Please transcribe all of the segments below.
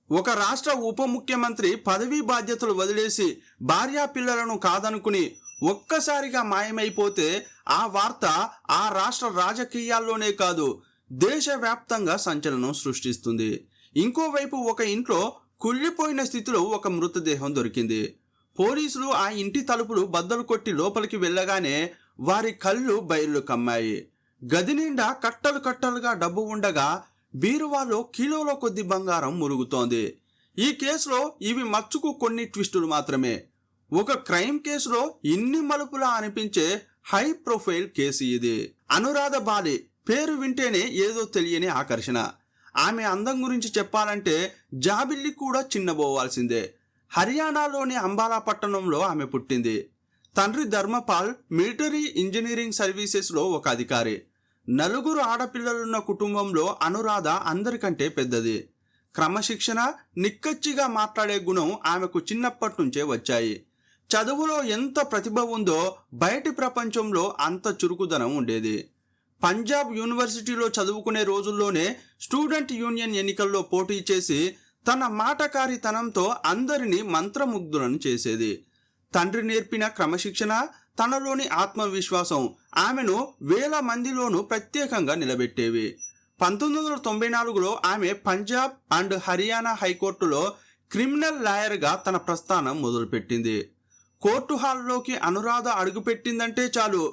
ఒక రాష్ట్ర ఉప ముఖ్యమంత్రి పదవీ బాధ్యతలు వదిలేసి భార్యా పిల్లలను కాదనుకుని ఒక్కసారిగా మాయమైపోతే ఆ వార్త ఆ రాష్ట్ర రాజకీయాల్లోనే కాదు, దేశవ్యాప్తంగా సంచలనం సృష్టిస్తుంది. ఇంకోవైపు ఒక ఇంట్లో కుళ్ళిపోయిన స్థితిలో ఒక మృతదేహం దొరికింది. పోలీసులు ఆ ఇంటి తలుపులు బద్దలు కొట్టి లోపలికి వెళ్ళగానే వారి కళ్ళు బయళ్ళు కమ్మాయి. గది నిండా కట్టలు కట్టలుగా డబ్బు ఉండగా బీరువాలో కిలోల కొద్ది బంగారం మురుగుతోంది. ఈ కేసులో ఇవి మచ్చుకు కొన్ని ట్విస్టులు మాత్రమే. ఒక క్రైమ్ కేసులో ఇన్ని మలుపులా అనిపించే హై ప్రొఫైల్ కేసు ఇది. అనురాధ బాలి పేరు వింటేనే ఏదో తెలియని ఆకర్షణ. ఆమె అందం గురించి చెప్పాలంటే జాబిల్లి కూడా చిన్నబోవాల్సిందే. హర్యానాలోని అంబాలా పట్టణంలో ఆమె పుట్టింది. తండ్రి ధర్మపాల్ మిలిటరీ ఇంజనీరింగ్ సర్వీసెస్లో ఒక అధికారి. 4 ఆడపిల్లలున్న కుటుంబంలో అనురాధ అందరికంటే పెద్దది. క్రమశిక్షణ, నిక్కచ్చిగా మాట్లాడే గుణం ఆమెకు చిన్నప్పటి నుంచే వచ్చాయి. చదువులో ఎంత ప్రతిభ ఉందో బయటి ప్రపంచంలో అంత చురుకుదనం ఉండేది. పంజాబ్ యూనివర్సిటీలో చదువుకునే రోజుల్లోనే స్టూడెంట్ యూనియన్ ఎన్నికల్లో పోటీ చేసి తన మాటకారితనంతో అందరినీ మంత్రముగ్ధులను చేసేది. తండ్రి నేర్పిన క్రమశిక్షణ, తనలోని ఆత్మవిశ్వాసం ఆమెను వేల మందిలోనూ ప్రత్యేకంగా నిలబెట్టేవి. 1994లో ఆమె పంజాబ్ అండ్ హర్యానా హైకోర్టులో క్రిమినల్ లాయర్గా తన ప్రస్థానం మొదలుపెట్టింది. కోర్టు హాల్లోకి అనురాధ అడుగుపెట్టిందంటే చాలు,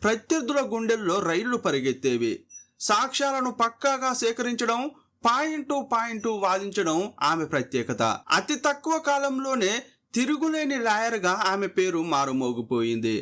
ప్రత్యర్థుల గుండెల్లో రైళ్లు పరిగెత్తేవి. సాక్ష్యాలను పక్కాగా సేకరించడం, పాయింట్ వాదించడం ఆమె ప్రత్యేకత. అతి తక్కువ కాలంలోనే తిరుగులేని లాయర్గా ఆమె పేరు మారుమోగిపోయింది.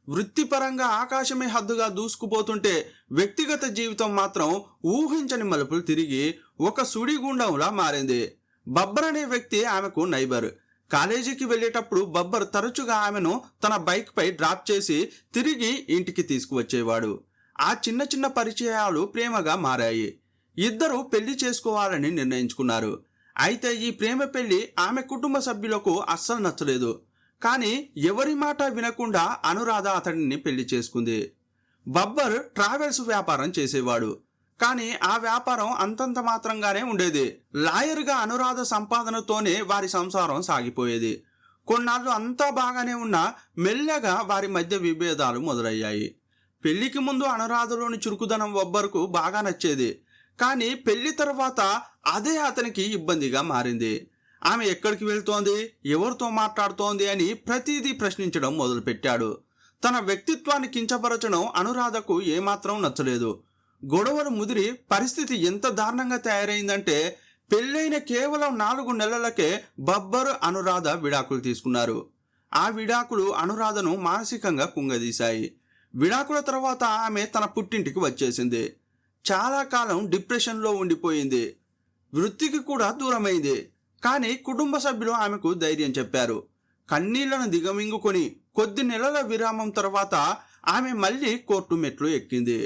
వృత్తిపరంగా ఆకాశమే హద్దుగా దూసుకుపోతుంటే వ్యక్తిగత జీవితం మాత్రం ఊహించని మలుపులు తిరిగి ఒక సుడిగుండంలా మారింది. బబ్బర్ అనే వ్యక్తి ఆమెకు నైబర్. కాలేజీకి వెళ్ళేటప్పుడు బబ్బర్ తరచుగా ఆమెను తన బైక్ పై డ్రాప్ చేసి తిరిగి ఇంటికి తీసుకువచ్చేవాడు. ఆ చిన్న చిన్న పరిచయాలు ప్రేమగా మారాయి. ఇద్దరు పెళ్లి చేసుకోవాలని నిర్ణయించుకున్నారు. అయితే ఈ ప్రేమ పెళ్లి ఆమె కుటుంబ సభ్యులకు అస్సలు నచ్చలేదు. కానీ ఎవరి మాట వినకుండా అనురాధ అతడిని పెళ్లి చేసుకుంది. బబ్బర్ ట్రావెల్స్ వ్యాపారం చేసేవాడు. కానీ ఆ వ్యాపారం అంతంత మాత్రంగానే ఉండేది. లాయర్గా అనురాధ సంపాదనతోనే వారి సంసారం సాగిపోయేది. కొన్నాళ్ళు అంతా బాగానే ఉన్నా మెల్లగా వారి మధ్య విభేదాలు మొదలయ్యాయి. పెళ్లికి ముందు అనురాధలోని చురుకుదనం బబ్బర్కు బాగా నచ్చేది. కానీ పెళ్లి తర్వాత అదే అతనికి ఇబ్బందిగా మారింది. ఆమె ఎక్కడికి వెళ్తోంది, ఎవరితో మాట్లాడుతోంది అని ప్రతిదీ ప్రశ్నించడం మొదలుపెట్టాడు. తన వ్యక్తిత్వాన్ని కించపరచడం అనురాధకు ఏమాత్రం నచ్చలేదు. గొడవలు ముదిరి పరిస్థితి ఎంత దారుణంగా తయారైందంటే పెళ్ళైన కేవలం 4 నెలలకే బబ్బర్, అనురాధ విడాకులు తీసుకున్నారు. ఆ విడాకులు అనురాధను మానసికంగా కుంగదీశాయి. విడాకుల తర్వాత ఆమె తన పుట్టింటికి వచ్చేసింది. చాలా కాలం డిప్రెషన్లో ఉండిపోయింది. వృత్తికి కూడా దూరమైంది. కానీ కుటుంబ సభ్యులు ఆమెకు ధైర్యం చెప్పారు. కన్నీళ్లను దిగమింగుకొని కొద్ది నెలల విరామం తర్వాత ఆమె మళ్ళీ కోర్టు మెట్లు ఎక్కింది.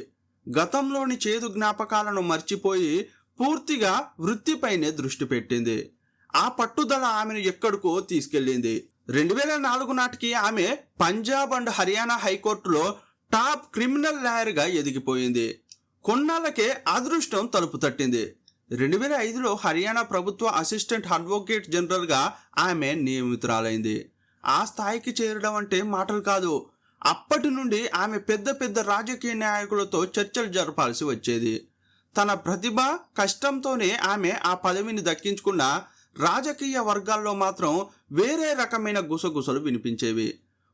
గతంలోని చేదు జ్ఞాపకాలను మర్చిపోయి పూర్తిగా వృత్తిపైనే దృష్టి పెట్టింది. ఆ పట్టుదల ఆమెను ఎక్కడికో తీసుకెళ్లింది. 2004 నాటికి ఆమె పంజాబ్ అండ్ హర్యానా హైకోర్టులో టాప్ క్రిమినల్ లాయర్గా ఎదిగిపోయింది. కొన్నాళ్ళకే అదృష్టం తలుపు తట్టింది. 2005లో హర్యానా ప్రభుత్వ అసిస్టెంట్ అడ్వకేట్ జనరల్గా ఆమె నియమితురాలైంది. ఆ స్థాయికి చేరడం అంటే మాటలు కాదు. అప్పటి నుండి ఆమె పెద్ద పెద్ద రాజకీయ నాయకులతో చర్చలు జరపాల్సి వచ్చేది. తన ప్రతిభ, కష్టంతోనే ఆమె ఆ పదవిని దక్కించుకున్న రాజకీయ వర్గాల్లో మాత్రం వేరే రకమైన గుసగుసలు వినిపించేవి.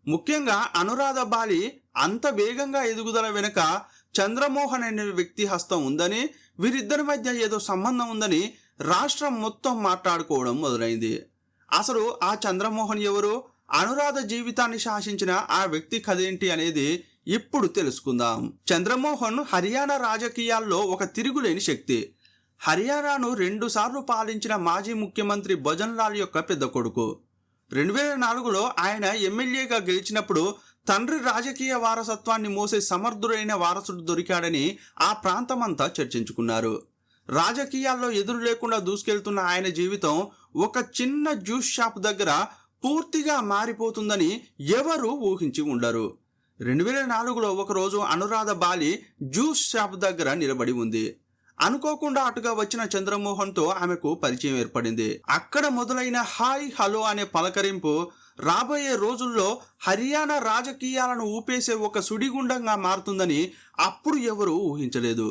ముఖ్యంగా అనురాధ బాలి అంత వేగంగా ఎదుగుదల వెనుక చంద్రమోహన్ అనే వ్యక్తి హస్తం ఉందని, వీరిద్దరి మధ్య ఏదో సంబంధం ఉందని రాష్ట్రం మొత్తం మాట్లాడుకోవడం మొదలైంది. అసలు ఆ చంద్రమోహన్ ఎవరు, అనురాధ జీవితాన్ని శాసించిన ఆ వ్యక్తి కథేంటి అనేది ఇప్పుడు తెలుసుకుందాం. చంద్రమోహన్ హర్యానా రాజకీయాల్లో ఒక తిరుగులేని శక్తి. హర్యానాను 2 సార్లు పాలించిన మాజీ ముఖ్యమంత్రి భజన్ లాల్ యొక్క పెద్ద కొడుకు. 2004లో ఆయన ఎమ్మెల్యేగా గెలిచినప్పుడు తండ్రి రాజకీయ వారసత్వాన్ని మోసే సమర్థుడైన వారసుడు దొరికాడని ఆ ప్రాంతమంతా చర్చించుకున్నారు. రాజకీయాల్లో ఎదురు లేకుండా దూసుకెళ్తున్న ఆయన జీవితం ఒక చిన్న జ్యూస్ షాప్ దగ్గర పూర్తిగా మారిపోతుందని ఎవరూ ఊహించి ఉండరు. 2004లో ఒకరోజు అనురాధ బాలి జ్యూస్ షాప్ దగ్గర నిలబడి ఉంది. అనుకోకుండా అటుగా వచ్చిన చంద్రమోహన్తో ఆమెకు పరిచయం ఏర్పడింది. అక్కడ మొదలైన హాయ్ హలో అనే పలకరింపు రాబోయే రోజుల్లో హర్యానా రాజకీయాలను ఊపేసే ఒక సుడిగుండంగా మారుతుందని అప్పుడు ఎవరూ ఊహించలేదు.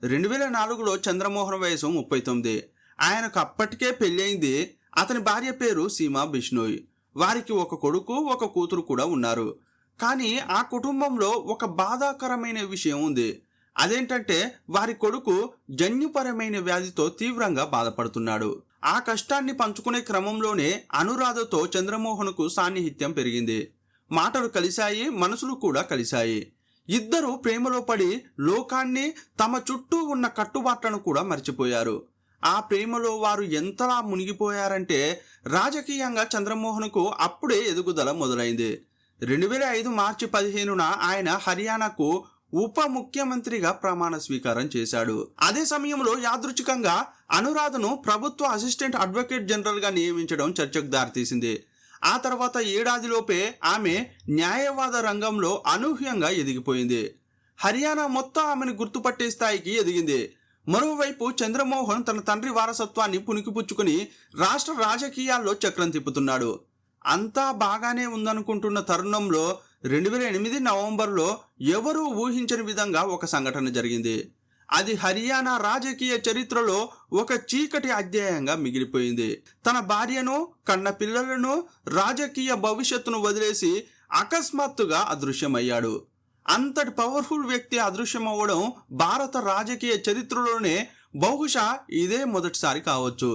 2004లో చంద్రమోహన్ వయసు 39. ఆయనకు అప్పటికే పెళ్ళయింది. అతని భార్య పేరు సీమా బిష్నోయ్. వారికి ఒక కొడుకు ఒక కూతురు కూడా ఉన్నారు. కానీ ఆ కుటుంబంలో ఒక బాధాకరమైన విషయం ఉంది. అదేంటంటే వారి కొడుకు జన్యుపరమైన వ్యాధితో తీవ్రంగా బాధపడుతున్నాడు. ఆ కష్టాన్ని పంచుకునే క్రమంలోనే అనురాధతో చంద్రమోహన్కు సాన్నిహిత్యం పెరిగింది. మాటలు కలిశాయి, మనసులు కూడా కలిశాయి. ఇద్దరు ప్రేమలో పడి లోకాన్ని, తమ చుట్టూ ఉన్న కట్టుబాట్లను కూడా మర్చిపోయారు. ఆ ప్రేమలో వారు ఎంతలా మునిగిపోయారంటే రాజకీయంగా చంద్రమోహన్కు అప్పుడే ఎదుగుదల మొదలైంది. 2005 మార్చి 15న ఆయన హర్యానాకు ఉప ముఖ్యమంత్రిగా ప్రమాణ స్వీకారం చేశాడు. అదే సమయంలో యాదృచ్ఛికంగా అనురాధను ప్రభుత్వ అసిస్టెంట్ అడ్వకేట్ జనరల్గా నియమించడం చర్చకు దారితీసింది. ఆ తర్వాత ఏడాదిలోపే ఆమె న్యాయవాద రంగంలో అనూహ్యంగా ఎదిగిపోయింది. హర్యానా మొత్తం ఆమెను గుర్తుపట్టే స్థాయికి ఎదిగింది. మరోవైపు చంద్రమోహన్ తన తండ్రి వారసత్వాన్ని పుణికిపుచ్చుకుని రాష్ట్ర రాజకీయాల్లో చక్రం తిప్పుతున్నాడు. అంతా బాగానే ఉందనుకుంటున్న తరుణంలో 2008 నవంబర్లో ఎవరూ ఊహించని విధంగా ఒక సంఘటన జరిగింది. అది హర్యానా రాజకీయ చరిత్రలో ఒక చీకటి అధ్యాయంగా మిగిలిపోయింది. తన భార్యను, కన్న పిల్లలను, రాజకీయ భవిష్యత్తును వదిలేసి అకస్మాత్తుగా అదృశ్యమయ్యాడు. అంతటి పవర్ఫుల్ వ్యక్తి అదృశ్యమవ్వడం భారత రాజకీయ చరిత్రలోనే బహుశా ఇదే మొదటిసారి కావచ్చు.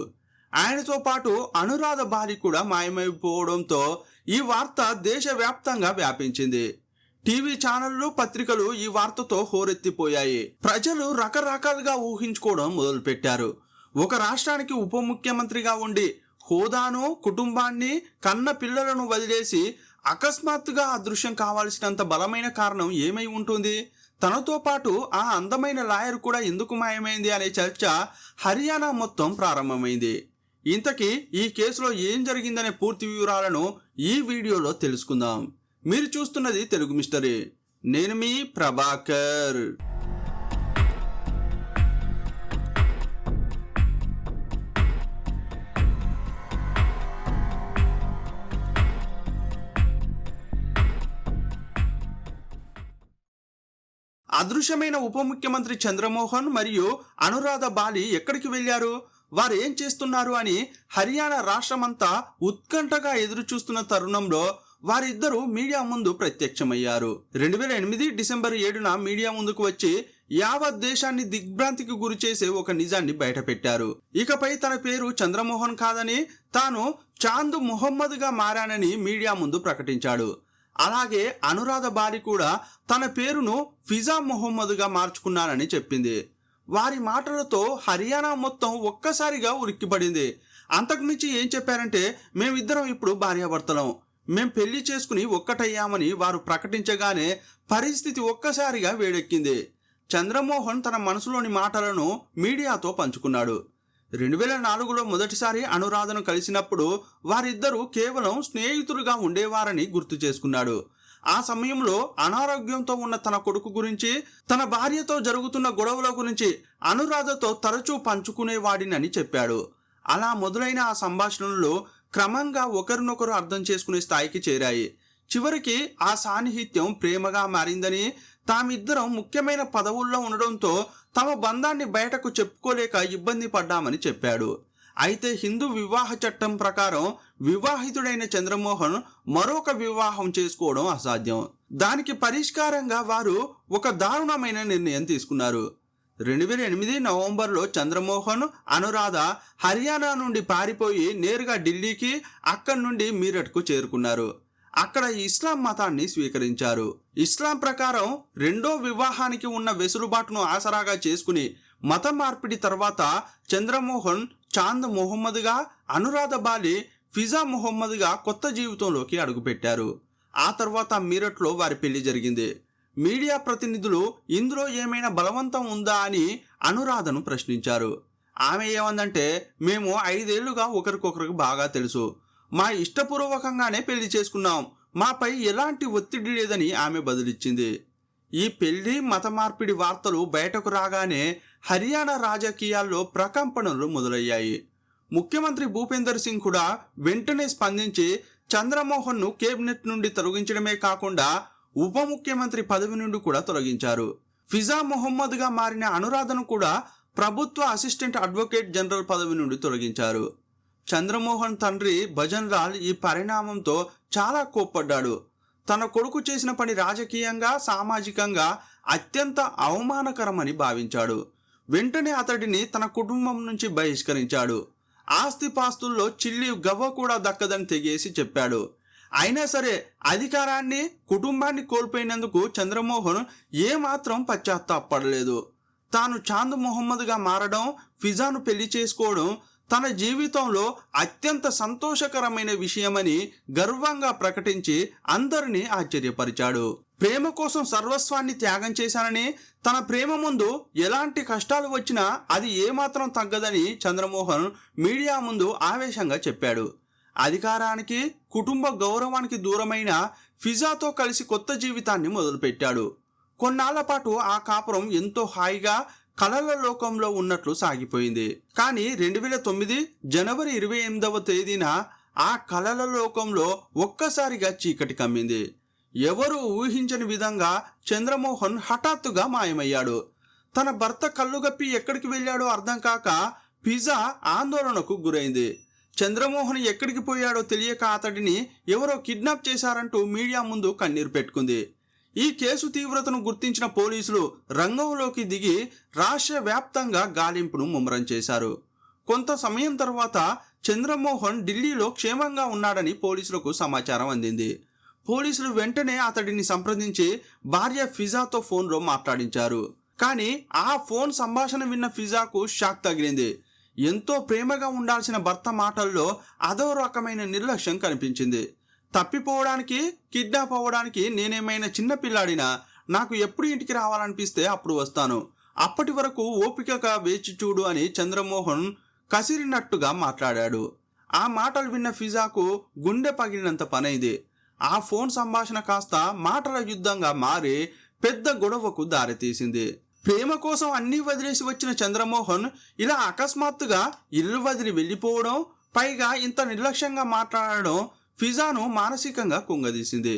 ఆయనతో పాటు అనురాధ భార్య కూడా మాయమైపోవడంతో ఈ వార్త దేశవ్యాప్తంగా వ్యాపించింది. టీవీ ఛానళ్లు, పత్రికలు ఈ వార్తతో హోరెత్తిపోయాయి. ప్రజలు రకరకాలుగా ఊహించుకోవడం మొదలుపెట్టారు. ఒక రాష్ట్రానికి ఉప ముఖ్యమంత్రిగా ఉండి హోదాను, కుటుంబాన్ని, కన్న పిల్లలను వదిలేసి అకస్మాత్తుగా అదృశ్యం కావాల్సినంత బలమైన కారణం ఏమై ఉంటుంది? తనతో పాటు ఆ అందమైన లాయర్ కూడా ఎందుకు మాయమైంది అనే చర్చ హర్యానా మొత్తం ప్రారంభమైంది. ఇంతకీ ఈ కేసులో ఏం జరిగిందనే పూర్తి వివరాలను ఈ వీడియోలో తెలుసుకుందాం. మీరు చూస్తున్నది తెలుగు మిస్టరీ. నేను మీ ప్రభాకర్. అదృశ్యమైన ఉప ముఖ్యమంత్రి చంద్రమోహన్ మరియు అనురాధ బాలి ఎక్కడికి వెళ్లారు, వారు ఏం చేస్తున్నారు అని హర్యానా రాష్ట్రమంతా ఉత్కంఠగా ఎదురు చూస్తున్న తరుణంలో వారిద్దరూ మీడియా ముందు ప్రత్యక్షమయ్యారు. 2008 డిసెంబర్ 7న మీడియా ముందుకు వచ్చి యావత్ దేశాన్ని దిగ్భ్రాంతికి గురి చేసే ఒక నిజాన్ని బయటపెట్టారు. ఇకపై తన పేరు చంద్రమోహన్ కాదని తాను చాంద్ మొహమ్మద్గా మారానని మీడియా ముందు ప్రకటించాడు. అలాగే అనురాధ బాలి కూడా తన పేరును ఫిజా మొహమ్మద్గా మార్చుకున్నానని చెప్పింది. వారి మాటలతో హర్యానా మొత్తం ఒక్కసారిగా ఉలిక్కిపడింది. అంతకుమించి ఏం చెప్పారంటే, మేమిద్దరం ఇప్పుడు భార్యాభర్తలం, మేం పెళ్లి చేసుకుని ఒక్కటయ్యామని వారు ప్రకటించగానే పరిస్థితి ఒక్కసారిగా వేడెక్కింది. చంద్రమోహన్ తన మనసులోని మాటలను మీడియాతో పంచుకున్నాడు. 2004లో మొదటిసారి అనురాధను కలిసినప్పుడు వారిద్దరూ కేవలం స్నేహితులుగా ఉండేవారని గుర్తు చేసుకున్నాడు. ఆ సమయంలో అనారోగ్యంతో ఉన్న తన కొడుకు గురించి, తన భార్యతో జరుగుతున్న గొడవల గురించి అనురాధతో తరచూ పంచుకునేవాడినని చెప్పాడు. అలా మొదలైన ఆ సంభాషణలు క్రమంగా ఒకరినొకరు అర్థం చేసుకునే స్థాయికి చేరాయి. చివరికి ఆ సాన్నిహిత్యం ప్రేమగా మారిందని, తామిద్దరం ముఖ్యమైన పదవుల్లో ఉండడంతో తమ బంధాన్ని బయటకు చెప్పుకోలేక ఇబ్బంది పడ్డామని చెప్పాడు. అయితే హిందూ వివాహ చట్టం ప్రకారం వివాహితుడైన చంద్రమోహన్ మరొక వివాహం చేసుకోవడం అసాధ్యం. దానికి పరిష్కారంగా వారు ఒక దారుణమైన నిర్ణయం తీసుకున్నారు. 2008 నవంబర్లో చంద్రమోహన్, అనురాధ హర్యానా నుండి పారిపోయి నేరుగా ఢిల్లీకి, అక్కడి నుండి మీరట్కు చేరుకున్నారు. అక్కడ ఇస్లాం మతాన్ని స్వీకరించారు. ఇస్లాం ప్రకారం రెండో వివాహానికి ఉన్న వెసులుబాటును ఆసరాగా చేసుకుని మత మార్పిడి తర్వాత చంద్రమోహన్ చాంద్ మొహమ్మద్గా, అనురాధ బాలి ఫిజా మొహమ్మద్గా కొత్త జీవితంలోకి అడుగుపెట్టారు. ఆ తర్వాత మీరట్లో వారి పెళ్లి జరిగింది. మీడియా ప్రతినిధులు ఇందులో ఏమైనా బలవంతం ఉందా అని అనురాధను ప్రశ్నించారు. ఆమె ఏమందంటే, మేము 5 ఏళ్లుగా ఒకరికొకరికి బాగా తెలుసు, మా ఇష్టపూర్వకంగానే పెళ్లి చేసుకున్నాం, మాపై ఎలాంటి ఒత్తిడి లేదని ఆమె బదులిచ్చింది. ఈ పెళ్లి, మత మార్పిడి వార్తలు బయటకు రాగానే హర్యానా రాజకీయాల్లో ప్రకంపనలు మొదలయ్యాయి. ముఖ్యమంత్రి భూపేందర్ సింగ్ కూడా వెంటనే స్పందించి చంద్రమోహన్ను కేబినెట్ నుండి తొలగించడమే కాకుండా ఉప ముఖ్యమంత్రి పదవి నుండి కూడా తొలగించారు. ఫిజా మొహమ్మద్గా మారిన అనురాధను కూడా ప్రభుత్వ అసిస్టెంట్ అడ్వకేట్ జనరల్ పదవి నుండి తొలగించారు. చంద్రమోహన్ తండ్రి భజన్ లాల్ ఈ పరిణామంతో చాలా కోప్పడ్డాడు. తన కొడుకు చేసిన పని రాజకీయంగా, సామాజికంగా అత్యంత అవమానకరమని భావించాడు. వెంటనే అతడిని తన కుటుంబం నుంచి బహిష్కరించాడు. ఆస్తిపాస్తుల్లో చిల్లి గవ్వ కూడా దక్కదని తెగేసి చెప్పాడు. అయినా సరే అధికారాన్ని, కుటుంబాన్ని కోల్పోయినందుకు చంద్రమోహన్ ఏమాత్రం పశ్చాత్తాపడలేదు. తాను చాంద్ మొహమ్మద్గా మారడం, ఫిజాను పెళ్లి చేసుకోవడం తన జీవితంలో అత్యంత సంతోషకరమైన విషయమని గర్వంగా ప్రకటించి అందరినీ ఆశ్చర్యపరిచాడు. ప్రేమ కోసం సర్వస్వాన్ని త్యాగం చేశానని, తన ప్రేమ ముందు ఎలాంటి కష్టాలు వచ్చినా అది ఏమాత్రం తగ్గదని చంద్రమోహన్ మీడియా ముందు ఆవేశంగా చెప్పాడు. అధికారానికి, కుటుంబ గౌరవానికి దూరమైన ఫిజాతో కలిసి కొత్త జీవితాన్ని మొదలుపెట్టాడు. కొన్నాళ్ల పాటు ఆ కాపురం ఎంతో హాయిగా కలల లోకంలో ఉన్నట్లు సాగిపోయింది. కానీ 2009 జనవరి 28వ తేదీన ఆ కలల లోకంలో ఒక్కసారిగా చీకటి కమ్మింది. ఎవరు ఊహించని విధంగా చంద్రమోహన్ హఠాత్తుగా మాయమయ్యాడు. తన భర్త కళ్ళుగప్పి ఎక్కడికి వెళ్ళాడో అర్థం కాక ఫిజా ఆందోళనకు గురైంది. చంద్రమోహన్ ఎక్కడికి పోయాడో తెలియక అతడిని ఎవరో కిడ్నాప్ చేశారంటూ మీడియా ముందు కన్నీరు పెట్టుకుంది. ఈ కేసు తీవ్రతను గుర్తించిన పోలీసులు రంగంలోకి దిగి రాష్ట్ర వ్యాప్తంగా గాలింపును ముమ్మరం చేశారు. కొంత సమయం తర్వాత చంద్రమోహన్ ఢిల్లీలో క్షేమంగా ఉన్నాడని పోలీసులకు సమాచారం అందింది. పోలీసులు వెంటనే అతడిని సంప్రదించి భార్య ఫిజాతో ఫోన్లో మాట్లాడించారు. కానీ ఆ ఫోన్ సంభాషణ విన్న ఫిజాకు షాక్ తగిలింది. ఎంతో ప్రేమగా ఉండాల్సిన భర్త మాటల్లో అదో రకమైన నిర్లక్ష్యం కనిపించింది. తప్పిపోవడానికి, కిడ్నాప్ అవ్వడానికి నేనేమైనా చిన్న పిల్లాడినా? నాకు ఎప్పుడు ఇంటికి రావాలనిపిస్తే అప్పుడు వస్తాను. అప్పటి వరకు ఓపికగా వేచి చూడు అని చంద్రమోహన్ కసిరినట్టుగా మాట్లాడాడు. ఆ మాటలు విన్న ఫిజాకు గుండె పగిలినంత పనైంది. ఆ ఫోన్ సంభాషణ కాస్త మాటల యుద్ధంగా మారి పెద్ద గొడవకు దారితీసింది. ప్రేమ కోసం అన్నీ వదిలేసి వచ్చిన చంద్రమోహన్ ఇలా అకస్మాత్తుగా ఇల్లు వదిలి వెళ్ళిపోవడం, పైగా ఇంత నిర్లక్ష్యంగా మాట్లాడడం ఫిజాను మానసికంగా కుంగదీసింది.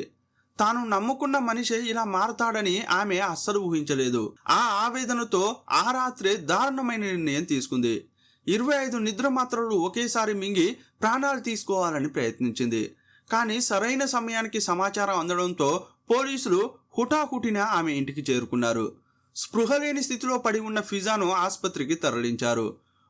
తాను నమ్ముకున్న మనిషి ఇలా మారతాడని ఆమె అస్సలు ఊహించలేదు. ఆ ఆవేదనతో ఆ రాత్రే దారుణమైన నిర్ణయం తీసుకుంది. 25 నిద్ర మాత్రలు ఒకేసారి మింగి ప్రాణాలు తీసుకోవాలని ప్రయత్నించింది. కానీ సరైన సమయానికి సమాచారం అందడంతో పోలీసులు హుటాహుటిన ఆమె ఇంటికి చేరుకున్నారు. స్పృహ లేని స్థితిలో పడి ఉన్న ఫిజాను ఆసుపత్రికి తరలించారు.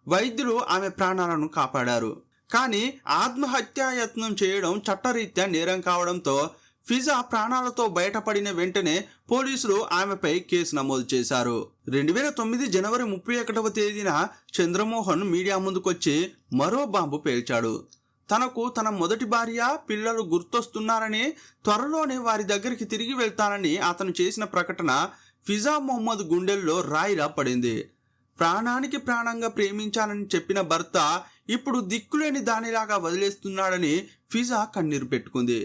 వైద్యులు ఆమె ప్రాణాలను కాపాడారు. కానీ ఆత్మహత్యాయత్నం చేయడం చట్టరీత్యా నేరం కావడంతో ఫిజా ప్రాణాలతో బయటపడిన వెంటనే పోలీసులు ఆమెపై కేసు నమోదు చేశారు. 2009 జనవరి 31వ తేదీన చంద్రమోహన్ మీడియా ముందుకొచ్చి మరో బాంబు పేల్చాడు. తనకు తన మొదటి భార్య, పిల్లలు గుర్తొస్తున్నారని, త్వరలోనే వారి దగ్గరికి తిరిగి వెళ్తానని అతను చేసిన ప్రకటన ఫిజా మొహమ్మద్ గుండెల్లో రాయిలా పడింది. ప్రాణానికి ప్రాణంగా ప్రేమించానని చెప్పిన భర్త ఇప్పుడు దిక్కులేని దానిలాగా వదిలేస్తున్నాడని ఫిజా కన్నీరు పెట్టుకుంది.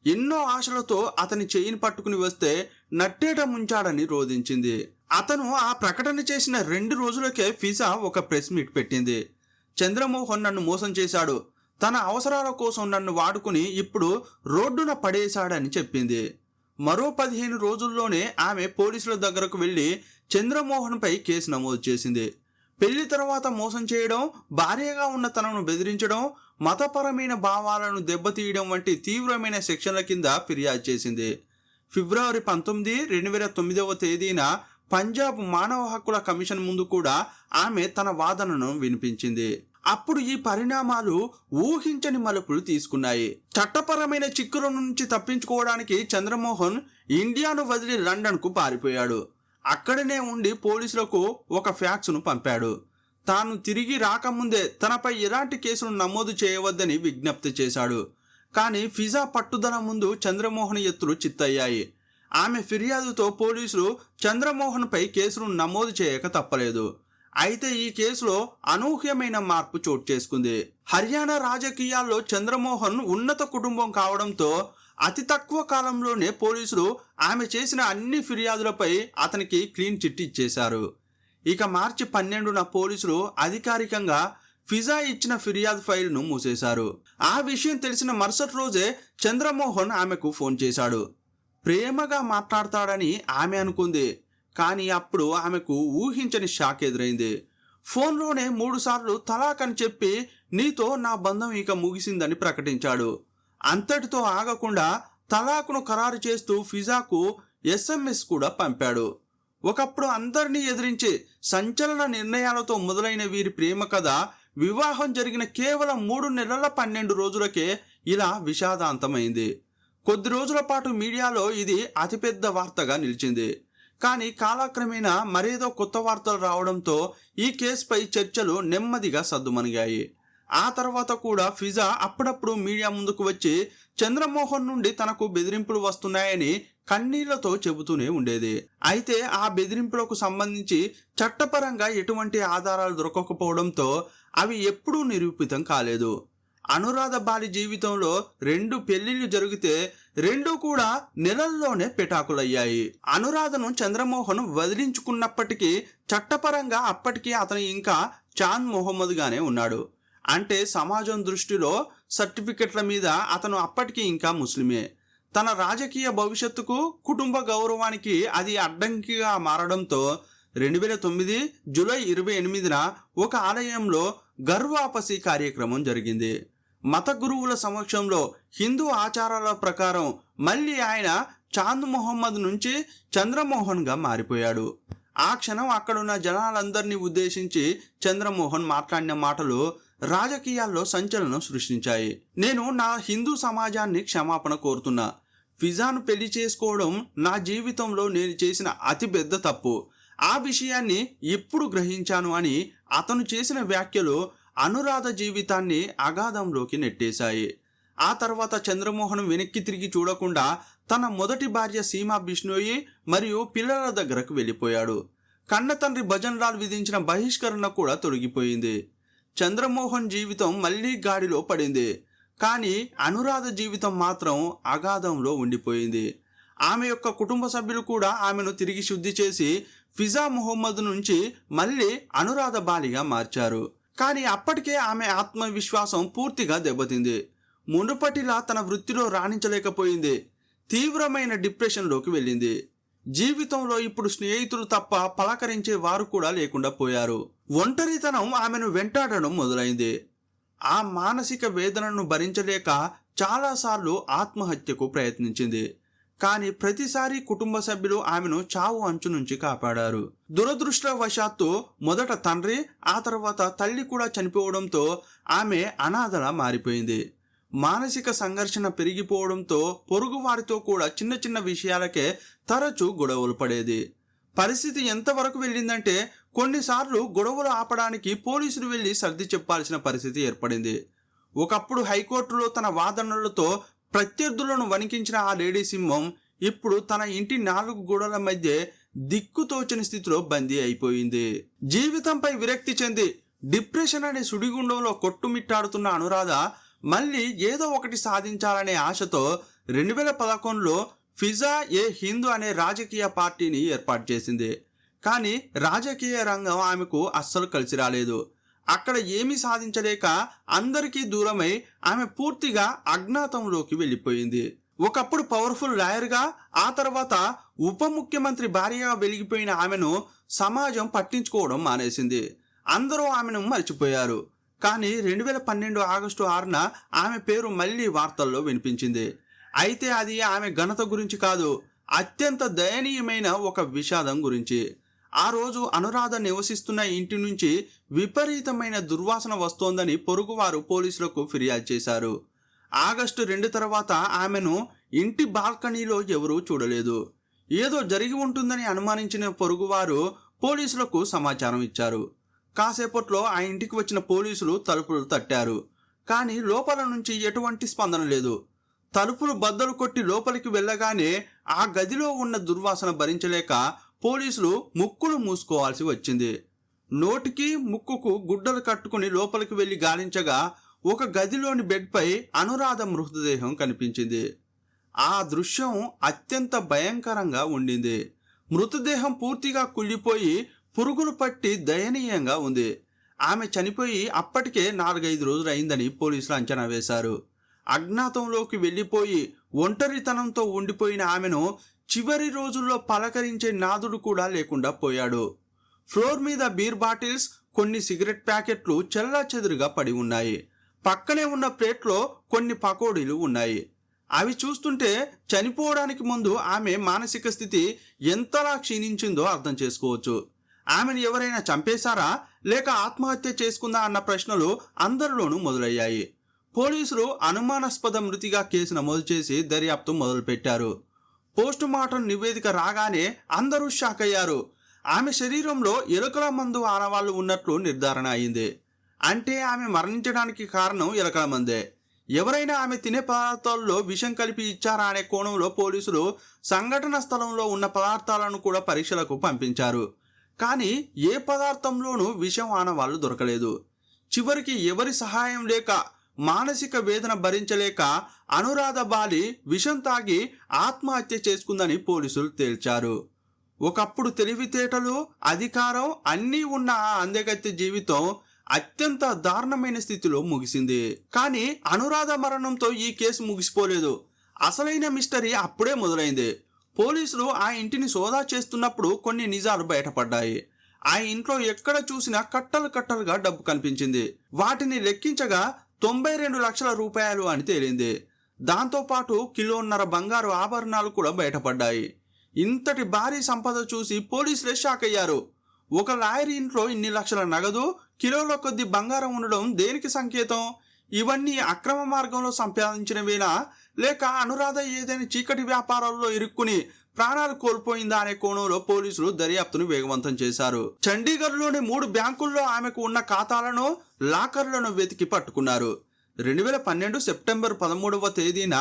ఎన్నో ఆశలతో అతని చేయిని పట్టుకుని వస్తే నట్టేట ముంచాడని రోధించింది. అతను ఆ ప్రకటన చేసిన 2 రోజులకే ఫిజా ఒక ప్రెస్ మీట్ పెట్టింది. చంద్రమోహన్ నన్ను మోసం చేశాడు, తన అవసరాల కోసం నన్ను వాడుకుని ఇప్పుడు రోడ్డున పడేశాడని చెప్పింది. మరో 15 రోజుల్లోనే ఆమె పోలీసుల దగ్గరకు వెళ్లి చంద్రమోహన్పై కేసు నమోదు చేసింది. పెళ్లి తర్వాత మోసం చేయడం, భార్యగా ఉన్న తనను బెదిరించడం, మతపరమైన భావాలను దెబ్బతీయడం వంటి తీవ్రమైన సెక్షన్ల కింద ఫిర్యాదు చేసింది. ఫిబ్రవరి 19, 2009వ తేదీన పంజాబ్ మానవ హక్కుల కమిషన్ ముందు కూడా ఆమె తన వాదనను వినిపించింది. అప్పుడు ఈ పరిణామాలు ఊహించని మలుపులు తీసుకున్నాయి. చట్టపరమైన చిక్కుల నుంచి తప్పించుకోవడానికి చంద్రమోహన్ ఇండియాను వదిలి లండన్కు పారిపోయాడు. అక్కడనే ఉండి పోలీసులకు ఒక ఫ్యాక్స్ను పంపాడు. తాను తిరిగి రాకముందే తనపై ఎలాంటి కేసులు నమోదు చేయవద్దని విజ్ఞప్తి చేశాడు. కానీ ఫిజా పట్టుదల ముందు చంద్రమోహన్ ఎత్తులు చిత్తయ్యాయి. ఆమె ఫిర్యాదుతో పోలీసులు చంద్రమోహన్పై కేసులు నమోదు చేయక తప్పలేదు. అయితే ఈ కేసులో అనూహ్యమైన మార్పు చోటు చేసుకుంది. హర్యానా రాజకీయాల్లో చంద్రమోహన్ ఉన్నత కుటుంబం కావడంతో అతి తక్కువ కాలంలోనే పోలీసులు ఆమె చేసిన అన్ని ఫిర్యాదులపై అతనికి క్లీన్ చిట్ ఇచ్చేశారు. ఇక మార్చి 12న పోలీసులు అధికారికంగా ఫిజా ఇచ్చిన ఫిర్యాదు ఫైల్ను మూసేశారు. ఆ విషయం తెలిసిన మరుసటి రోజే చంద్రమోహన్ ఆమెకు ఫోన్ చేశాడు. ప్రేమగా మాట్లాడతాడని ఆమె అనుకుంది. కానీ అప్పుడు ఆమెకు ఊహించని షాక్ ఎదురైంది. ఫోన్లోనే 3 సార్లు తలాక్ అని చెప్పి నీతో నా బంధం ఇక ముగిసిందని ప్రకటించాడు. అంతటితో ఆగకుండా తలాక్ను ఖరారు చేస్తూ ఫిజాకు SMS కూడా పంపాడు. ఒకప్పుడు అందరినీ ఎదిరించి సంచలన నిర్ణయాలతో మొదలైన వీరి ప్రేమ కథ వివాహం జరిగిన కేవలం 3 నెలల 12 రోజులకే ఇలా విషాదాంతమైంది. కొద్ది రోజుల పాటు మీడియాలో ఇది అతిపెద్ద వార్తగా నిలిచింది. కానీ కాలక్రమేణా మరేదో కొత్త వార్తలు రావడంతో ఈ కేసుపై చర్చలు నెమ్మదిగా సద్దుమణిగాయి. ఆ తర్వాత కూడా ఫిజా అప్పుడప్పుడు మీడియా ముందుకు వచ్చి చంద్రమోహన్ నుండి తనకు బెదిరింపులు వస్తున్నాయని కన్నీళ్లతో చెబుతూనే ఉండేది. అయితే ఆ బెదిరింపులకు సంబంధించి చట్టపరంగా ఎటువంటి ఆధారాలు దొరకకపోవడంతో అవి ఎప్పుడూ నిరూపితం కాలేదు. అనురాధ బాలి జీవితంలో 2 పెళ్లిళ్లు జరిగితే 2 కూడా నెలల్లోనే పెటాకులయ్యాయి. అనురాధను చంద్రమోహన్ వదిలించుకున్నప్పటికీ చట్టపరంగా అప్పటికీ అతను ఇంకా చాంద్ మొహమ్మద్ గానే ఉన్నాడు. అంటే సమాజం దృష్టిలో సర్టిఫికెట్ల మీద అతను అప్పటికి ఇంకా ముస్లిమే. తన రాజకీయ భవిష్యత్తుకు కుటుంబ గౌరవానికి అది అడ్డంకిగా మారడంతో 2009 జూలై 28న ఒక ఆలయంలో గర్వాపసి కార్యక్రమం జరిగింది. మత గురువుల సమక్షంలో హిందూ ఆచారాల ప్రకారం మళ్ళీ ఆయన చాంద్ మొహమ్మద్ నుంచి చంద్రమోహన్గా మారిపోయాడు. ఆ క్షణం అక్కడున్న జనాలందరినీ ఉద్దేశించి చంద్రమోహన్ మాట్లాడిన మాటలు రాజకీయాల్లో సంచలనం సృష్టించాయి. నేను నా హిందూ సమాజాన్ని క్షమాపణ కోరుతున్నా. ఫిజాను పెళ్లి చేసుకోవడం నా జీవితంలో నేను చేసిన అతిపెద్ద తప్పు. ఆ విషయాన్ని ఇప్పుడు గ్రహించాను అని అతను చేసిన వ్యాఖ్యలు అనురాధ జీవితాన్ని అగాధంలోకి నెట్టేశాయి. ఆ తర్వాత చంద్రమోహన్ వెనక్కి తిరిగి చూడకుండా తన మొదటి భార్య సీమా బిష్ణోయి మరియు పిల్లల దగ్గరకు వెళ్ళిపోయాడు. కన్న తండ్రి భజన్ లాల్ విధించిన బహిష్కరణ కూడా తొలగిపోయింది. చంద్రమోహన్ జీవితం మళ్లీ గాడిలో పడింది. కానీ అనురాధ జీవితం మాత్రం అగాధంలో ఉండిపోయింది. ఆమె యొక్క కుటుంబ సభ్యులు కూడా ఆమెను తిరిగి శుద్ధి చేసి ఫిజా మొహమ్మద్ నుంచి మళ్ళీ అనురాధ బాలిగా మార్చారు. కానీ అప్పటికే ఆమె ఆత్మవిశ్వాసం పూర్తిగా దెబ్బతింది. మునుపటిలా తన వృత్తిలో రాణించలేకపోయింది. తీవ్రమైన డిప్రెషన్లోకి వెళ్ళింది. జీవితంలో ఇప్పుడు స్నేహితులు తప్ప పలకరించే వారు కూడా లేకుండా పోయారు. ఒంటరితనం ఆమెను వెంటాడడం మొదలైంది. ఆ మానసిక వేదనను భరించలేక చాలాసార్లు ఆత్మహత్యకు ప్రయత్నించింది. కానీ ప్రతిసారి కుటుంబ సభ్యులు ఆమెను చావు అంచు నుంచి కాపాడారు. దురదృష్టవశాత్తు మొదట తండ్రి, ఆ తర్వాత తల్లి కూడా చనిపోవడంతో ఆమె అనాథలా మారిపోయింది. మానసిక సంఘర్షణ పెరిగిపోవడంతో పొరుగు వారితో కూడా చిన్న చిన్న విషయాలకే తరచూ గొడవలు పడేది. పరిస్థితి ఎంతవరకు వెళ్ళిందంటే కొన్నిసార్లు గొడవలు ఆపడానికి పోలీసులు వెళ్ళి సర్ది చెప్పాల్సిన పరిస్థితి ఏర్పడింది. ఒకప్పుడు హైకోర్టులో తన వాదనలతో ప్రత్యర్థులను వణికించిన ఆ లేడీ సింహం ఇప్పుడు తన ఇంటి 4 గోడల మధ్య దిక్కుతోచని స్థితిలో బందీ అయిపోయింది. జీవితంపై విరక్తి చెంది డిప్రెషన్ అనే సుడిగుండంలో కొట్టుమిట్టాడుతున్న అనురాధ మళ్ళీ ఏదో ఒకటి సాధించాలనే ఆశతో 2011లో ఫిజా ఏ హిందూ అనే రాజకీయ పార్టీని ఏర్పాటు చేసింది. కానీ రాజకీయ రంగం ఆమెకు అస్సలు కలిసి రాలేదు. అక్కడ ఏమీ సాధించలేక అందరికీ దూరమై ఆమె పూర్తిగా అజ్ఞాతంలోకి వెళ్ళిపోయింది. ఒకప్పుడు పవర్ఫుల్ లాయర్గా, ఆ తర్వాత ఉప ముఖ్యమంత్రి భార్యగా వెలిగిపోయిన ఆమెను సమాజం పట్టించుకోవడం మానేసింది. అందరూ ఆమెను మర్చిపోయారు. కానీ 2012 ఆగస్టు 6న ఆమె పేరు మళ్ళీ వార్తల్లో వినిపించింది. అయితే అది ఆమె ఘనత గురించి కాదు, అత్యంత దయనీయమైన ఒక విషాదం గురించి. ఆ రోజు అనురాధ నివసిస్తున్న ఇంటి నుంచి విపరీతమైన దుర్వాసన వస్తోందని పొరుగువారు పోలీసులకు ఫిర్యాదు చేశారు. ఆగస్టు 2 తర్వాత ఆమెను ఇంటి బాల్కనీలో ఎవరూ చూడలేదు. ఏదో జరిగి ఉంటుందని అనుమానించిన పొరుగువారు పోలీసులకు సమాచారం ఇచ్చారు. కాసేపట్లో ఆ ఇంటికి వచ్చిన పోలీసులు తలుపులు తట్టారు. కానీ లోపల నుంచి ఎటువంటి స్పందన లేదు. తలుపులు బద్దలు కొట్టి లోపలికి వెళ్ళగానే ఆ గదిలో ఉన్న దుర్వాసన భరించలేక పోలీసులు ముక్కులు మూసుకోవాల్సి వచ్చింది. నోటికి ముక్కుకు గుడ్డలు కట్టుకుని లోపలికి వెళ్ళి గాలించగా ఒక గదిలోని బెడ్పై అనురాధ మృతదేహం కనిపించింది. ఆ దృశ్యం అత్యంత భయంకరంగా ఉండింది. మృతదేహం పూర్తిగా కుళ్ళిపోయి పురుగులు పట్టి దయనీయంగా ఉంది. ఆమె చనిపోయి అప్పటికే 4-5 రోజులు అయిందని పోలీసులు అంచనా వేశారు. అజ్ఞాతంలోకి వెళ్ళిపోయి ఒంటరితనంతో ఉండిపోయిన ఆమెను చివరి రోజుల్లో పలకరించే నాదుడు కూడా లేకుండా పోయాడు. ఫ్లోర్ మీద బీర్ బాటిల్స్, కొన్ని సిగరెట్ ప్యాకెట్లు చెల్లాచెదురుగా పడి ఉన్నాయి. పక్కనే ఉన్న ప్లేట్లో కొన్ని పకోడీలు ఉన్నాయి. అవి చూస్తుంటే చనిపోవడానికి ముందు ఆమె మానసిక స్థితి ఎంతలా క్షీణించిందో అర్థం చేసుకోవచ్చు. ఆమెను ఎవరైనా చంపేశారా లేక ఆత్మహత్య చేసుకుందా అన్న ప్రశ్నలు అందరిలోనూ మొదలయ్యాయి. పోలీసులు అనుమానాస్పద మృతిగా కేసు నమోదు చేసి దర్యాప్తు మొదలుపెట్టారు. పోస్టుమార్టం నివేదిక రాగానే అందరూ షాక్ అయ్యారు. ఆమె శరీరంలో ఎలుకల మందు ఆనవాళ్లు ఉన్నట్లు నిర్ధారణ అయింది. అంటే ఆమె మరణించడానికి కారణం ఎలుకల మందే. ఎవరైనా ఆమె తినే పదార్థాల్లో విషం కలిపి ఇచ్చారా అనే కోణంలో పోలీసులు సంఘటన స్థలంలో ఉన్న పదార్థాలను కూడా పరీక్షలకు పంపించారు. కానీ ఏ పదార్థంలోనూ విషం ఆనవాళ్లు దొరకలేదు. చివరికి ఎవరి సహాయం లేక, మానసిక వేదన భరించలేక అనురాధ బాలి విషం తాగి ఆత్మహత్య చేసుకుందని పోలీసులు తేల్చారు. ఒకప్పుడు తెలివితేటలు, అధికారం అన్నీ ఉన్న ఆ అందగత్తె జీవితం అత్యంత దారుణమైన స్థితిలో ముగిసింది. కానీ అనురాధ మరణంతో ఈ కేసు ముగిసిపోలేదు. అసలైన మిస్టరీ అప్పుడే మొదలైంది. పోలీసులు ఆ ఇంటిని సోదా చేస్తున్నప్పుడు కొన్ని నిజాలు బయటపడ్డాయి. ఆ ఇంట్లో ఎక్కడ చూసినా కట్టలు కట్టలుగా డబ్బు కనిపించింది. వాటిని లెక్కించగా 92 లక్షల రూపాయలు అని తేలింది. దాంతోపాటు 1.5 కిలో బంగారు ఆభరణాలు కూడా బయటపడ్డాయి. ఇంతటి భారీ సంపద చూసి పోలీసులే షాక్ అయ్యారు. ఒక లాయర్ ఇంట్లో ఇన్ని లక్షల నగదు, కిలోల కొద్ది బంగారం ఉండడం దేనికి సంకేతం? ఇవన్నీ అక్రమ మార్గంలో సంపాదించినవేనా లేక అనురాధ ఏదైనా చీకటి వ్యాపారాల్లో ఇరుక్కుని ప్రాణాలు కోల్పోయిందా అనే కోణంలో పోలీసులు దర్యాప్తును వేగవంతం చేశారు. చండీగఢ్లోని 3 బ్యాంకుల్లో ఆమెకు ఉన్న ఖాతాలను, లాకర్లను వెతికి పట్టుకున్నారు. 2012 సెప్టెంబర్ 13వ తేదీన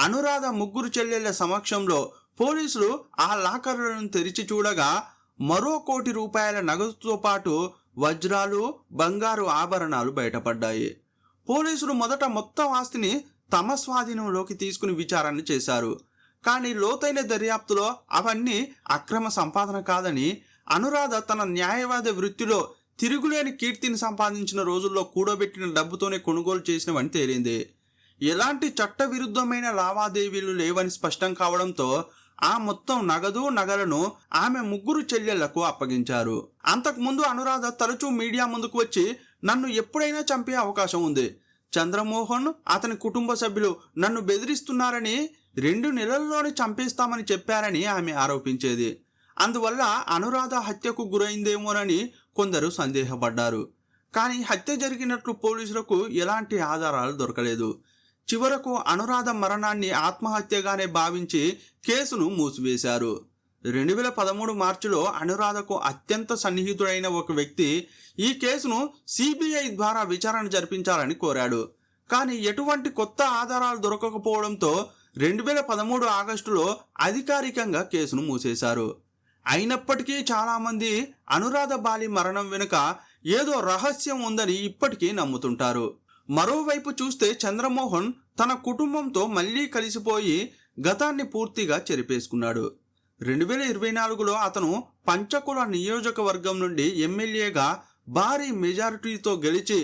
అనురాధ ముగ్గురు చెల్లెళ్ల సమక్షంలో పోలీసులు ఆ లాకర్లను తెరిచి చూడగా మరో 1 కోటి రూపాయల నగదుతో పాటు వజ్రాలు, బంగారు ఆభరణాలు బయటపడ్డాయి. పోలీసులు మొదట మొత్తం ఆస్తిని తమ స్వాధీనంలోకి తీసుకుని విచారణ చేశారు. కానీ లోతైన దర్యాప్తులో అవన్నీ అక్రమ సంపాదన కాదని, అనురాధ తన న్యాయవాద వృత్తిలో తిరుగులేని కీర్తిని సంపాదించిన రోజుల్లో కూడబెట్టిన డబ్బుతోనే కొనుగోలు చేసినవని తేలింది. ఎలాంటి చట్టవిరుద్ధమైన లావాదేవీలు లేవని స్పష్టం కావడంతో ఆ మొత్తం నగదు, నగలను ఆమె ముగ్గురు చెల్లెళ్లకు అప్పగించారు. అంతకుముందు అనురాధ తరచూ మీడియా ముందుకు వచ్చి నన్ను ఎప్పుడైనా చంపే అవకాశం ఉంది, చంద్రమోహన్, అతని కుటుంబ సభ్యులు నన్ను బెదిరిస్తున్నారని, 2 నెలల్లోనే చంపేస్తామని చెప్పారని ఆమె ఆరోపించేది. అందువల్ల అనురాధ హత్యకు గురైందేమోనని కొందరు సందేహపడ్డారు. కానీ హత్య జరిగినట్లు పోలీసులకు ఎలాంటి ఆధారాలు దొరకలేదు. చివరకు అనురాధ మరణాన్ని ఆత్మహత్యగానే భావించి కేసును మూసివేశారు. 2013 మార్చిలో అనురాధకు అత్యంత సన్నిహితుడైన ఒక వ్యక్తి ఈ కేసును సిబిఐ ద్వారా విచారణ జరిపించాలని కోరాడు. కానీ ఎటువంటి కొత్త ఆధారాలు దొరకకపోవడంతో 2013 ఆగస్టులో అధికారికంగా కేసును మూసేశారు. అయినప్పటికీ చాలామంది అనురాధ బాలి మరణం వెనుక ఏదో రహస్యం ఉందని ఇప్పటికీ నమ్ముతుంటారు. మరోవైపు చూస్తే చంద్రమోహన్ తన కుటుంబంతో మళ్లీ కలిసిపోయి గతాన్ని పూర్తిగా చెరిపేసుకున్నాడు. 2024లో అతను పంచకుల నియోజకవర్గం నుండి ఎమ్మెల్యేగా భారీ మెజారిటీతో గెలిచి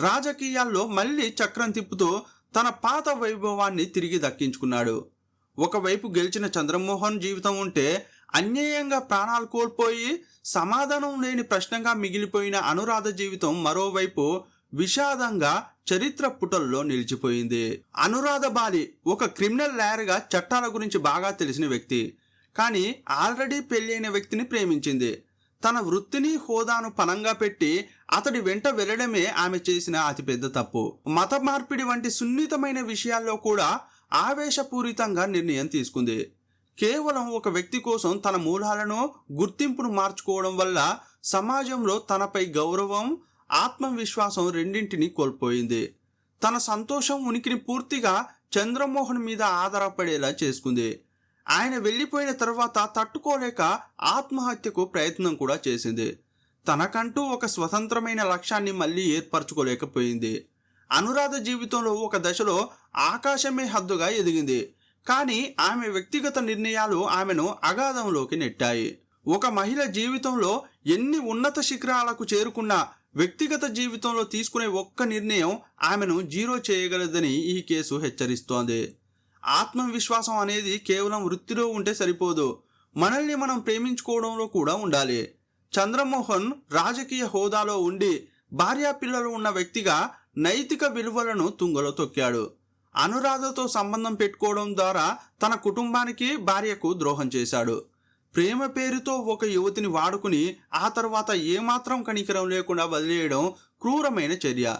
రాజకీయాల్లో మళ్లీ చక్రం తిప్పుతూ తన పాత వైభవాన్ని తిరిగి దక్కించుకున్నాడు. ఒకవైపు గెలిచిన చంద్రమోహన్ జీవితం ఉంటే, అన్యాయంగా ప్రాణాలు కోల్పోయి సమాధానం లేని ప్రశ్నగా మిగిలిపోయిన అనురాధ జీవితం మరోవైపు విషాదంగా చరిత్ర పుటల్లో నిలిచిపోయింది. అనురాధ బాలి ఒక క్రిమినల్ లాయర్గా చట్టాల గురించి బాగా తెలిసిన వ్యక్తి. కానీ ఆల్రెడీ పెళ్ళైన వ్యక్తిని ప్రేమించింది. తన వృత్తిని, హోదాను పణంగా పెట్టి అతడి వెంట వెళ్లడమే ఆమె చేసిన అతిపెద్ద తప్పు. మత మార్పిడి వంటి సున్నితమైన విషయాల్లో కూడా ఆవేశపూరితంగా నిర్ణయం తీసుకుంది. కేవలం ఒక వ్యక్తి కోసం తన మూలాలను, గుర్తింపును మార్చుకోవడం వల్ల సమాజంలో తనపై గౌరవం, ఆత్మవిశ్వాసం రెండింటినీ కోల్పోయింది. తన సంతోషం, ఉనికిని పూర్తిగా చంద్రమోహన్ మీద ఆధారపడేలా చేసుకుంది. ఆయన వెళ్ళిపోయిన తర్వాత తట్టుకోలేక ఆత్మహత్యకు ప్రయత్నం కూడా చేసింది. తనకంటూ ఒక స్వతంత్రమైన లక్ష్యాన్ని మళ్ళీ ఏర్పరచుకోలేకపోయింది. అనురాధ జీవితంలో ఒక దశలో ఆకాశమే హద్దుగా ఎదిగింది. కానీ ఆమె వ్యక్తిగత నిర్ణయాలు ఆమెను అగాధంలోకి నెట్టాయి. ఒక మహిళ జీవితంలో ఎన్ని ఉన్నత శిఖరాలకు చేరుకున్నా వ్యక్తిగత జీవితంలో తీసుకునే ఒక్క నిర్ణయం ఆమెను జీరో చేయగలదని ఈ కేసు హెచ్చరిస్తోంది. ఆత్మవిశ్వాసం అనేది కేవలం వృత్తిలో ఉంటే సరిపోదు, మనల్ని మనం ప్రేమించుకోవడంలో కూడా ఉండాలి. చంద్రమోహన్ రాజకీయ హోదాలో ఉండి భార్యా పిల్లలు ఉన్న వ్యక్తిగా నైతిక విలువలను తుంగలో తొక్కాడు. అనురాధతో సంబంధం పెట్టుకోవడం ద్వారా తన కుటుంబానికి, భార్యకు ద్రోహం చేశాడు. ప్రేమ పేరుతో ఒక యువతిని వాడుకుని ఆ తర్వాత ఏమాత్రం కనికరం లేకుండా వదిలేయడం క్రూరమైన చర్య.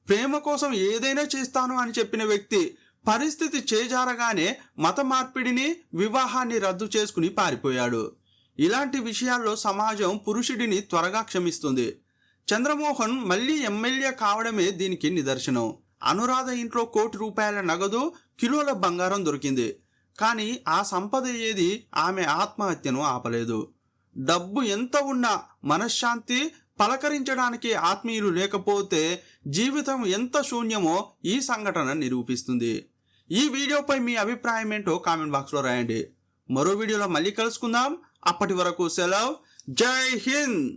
ప్రేమ కోసం ఏదైనా చేస్తాను అని చెప్పిన వ్యక్తి పరిస్థితి చేజారగానే మత మార్పిడిని, వివాహాన్ని రద్దు చేసుకుని పారిపోయాడు. ఇలాంటి విషయాల్లో సమాజం పురుషుడిని త్వరగా క్షమిస్తుంది. చంద్రమోహన్ మళ్ళీ ఎమ్మెల్యే కావడమే దీనికి నిదర్శనం. అనురాధ ఇంట్లో ₹1,00,00,000 నగదు, కిలోల బంగారం దొరికింది. కానీ ఆ సంపద ఏది ఆమె ఆత్మహత్యను ఆపలేదు. డబ్బు ఎంత ఉన్నా మనశ్శాంతి, పలకరించడానికి ఆత్మీయులు లేకపోతే జీవితం ఎంత శూన్యమో ఈ సంఘటన నిరూపిస్తుంది. ఈ వీడియోపై మీ అభిప్రాయం ఏంటో కామెంట్ బాక్స్లో రాయండి. మరో వీడియోలో మళ్ళీ కలుసుకుందాం. అప్పటి వరకు సెలవు. జై హింద్.